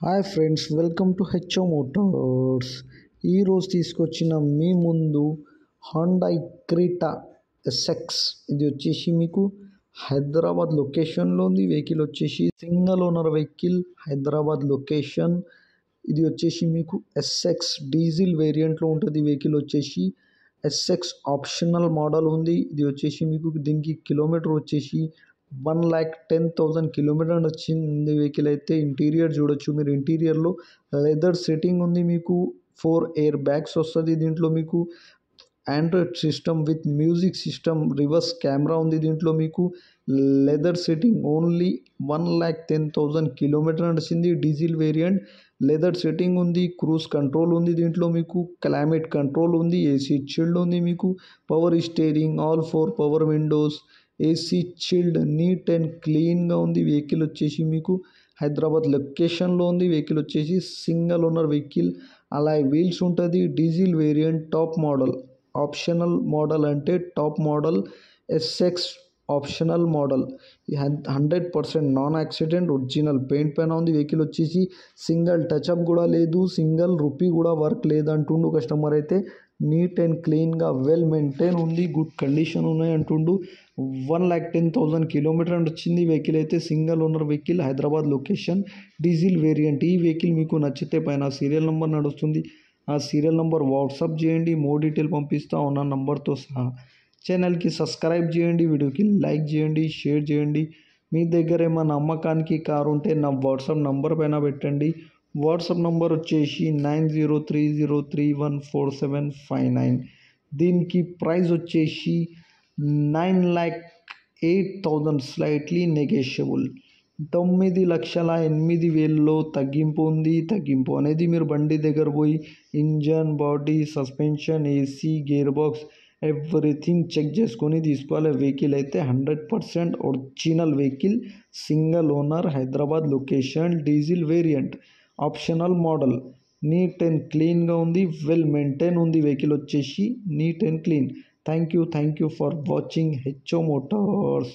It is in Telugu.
Hi friends, welcome to HO Motors. ఈరోజు తీసుకొచ్చిన మీ ముందు హుండై క్రెటా ఎస్ఎక్స్. ఇది వచ్చేసి మీకు హైదరాబాద్ లొకేషన్లో ఉంది. వెహికల్ వచ్చేసి single owner vehicle, Hyderabad location. ఇది వచ్చేసి మీకు ఎస్ఎక్స్ డీజిల్ వేరియంట్లో ఉంటుంది. వెహికల్ వచ్చేసి ఎస్ఎక్స్ ఆప్షనల్ మోడల్ ఉంది. ఇది వచ్చేసి మీకు దీనికి కిలోమీటర్ వచ్చేసి 1,10,000 కిలోమీటర్ వచ్చింది. వెహికల్ అయితే ఇంటీరియర్ చూడొచ్చు మీరు. ఇంటీరియర్లో లెదర్ సెట్టింగ్ ఉంది. మీకు 4 ఎయిర్ బ్యాగ్స్ వస్తుంది. దీంట్లో మీకు android system with music system, reverse camera ఉంది. దీంట్లో మీకు లెదర్ సెట్టింగ్ ఓన్లీ 1,10,000 కిలోమీటర్ నడిచింది. డీజిల్ వేరియంట్, లెదర్ సెట్టింగ్ ఉంది. క్రూజ్ కంట్రోల్ ఉంది. దీంట్లో మీకు క్లైమేట్ కంట్రోల్ ఉంది. ఏసీ చిల్డ్ ఉంది. మీకు power steering, all 4 power windows, AC chilled, neat and క్లీన్గా ఉంది. వెహికల్ వచ్చేసి మీకు హైదరాబాద్ లొకేషన్లో ఉంది. వెహికల్ వచ్చేసి single owner vehicle, alloy wheels ఉంటుంది. Diesel variant, top model. Optional model అంటే top model SX optional model. 100% non accident, original paint పైన ఉంది. వెహికల్ వచ్చేసి సింగిల్ టచ్అప్ కూడా లేదు, సింగిల్ రూపీ కూడా వర్క్ లేదంటుండు కస్టమర్ అయితే. నీట్ అండ్ క్లీన్గా వెల్ మెయింటైన్ ఉంది, గుడ్ కండిషన్ ఉన్నాయి అంటుండు. 1,10,000 కిలోమీటర్ వచ్చింది. వెహికల్ అయితే single owner vehicle, Hyderabad location, diesel variant. ఈ వెహికల్ మీకు నచ్చితే పైన సీరియల్ నెంబర్ నడుస్తుంది, ఆ సీరియల్ నెంబర్ వాట్సాప్ చేయండి. మోర్ డీటెయిల్ పంపిస్తా ఉన్న నంబర్తో సహా. ఛానల్కి సబ్స్క్రైబ్ చేయండి, వీడియోకి లైక్ చేయండి, షేర్ చేయండి. మీ దగ్గర ఏమైనా అమ్మకానికి కారు ఉంటే నా వాట్సాప్ నంబర్ పైన పెట్టండి. వాట్సాప్ నంబర్ వచ్చేసి 9030314759. దీనికి ప్రైస్ వచ్చేసి 9,08,000, స్లైట్లీ నెగోషియబుల్. 9,08,000 తగ్గింపు ఉంది. తగ్గింపు అనేది మీరు బండి దగ్గర పోయి engine, body, suspension, AC, gear box everything check చేసుకొని తీసుకోవాలి. వెహికల్ అయితే 100% original vehicle, single owner, Hyderabad location, diesel variant, optional model. Neat and క్లీన్గా ఉంది, వెల్ మెయింటైన్ ఉంది. వెహికల్ వచ్చేసి neat and clean. Thank you for watching HO Motors.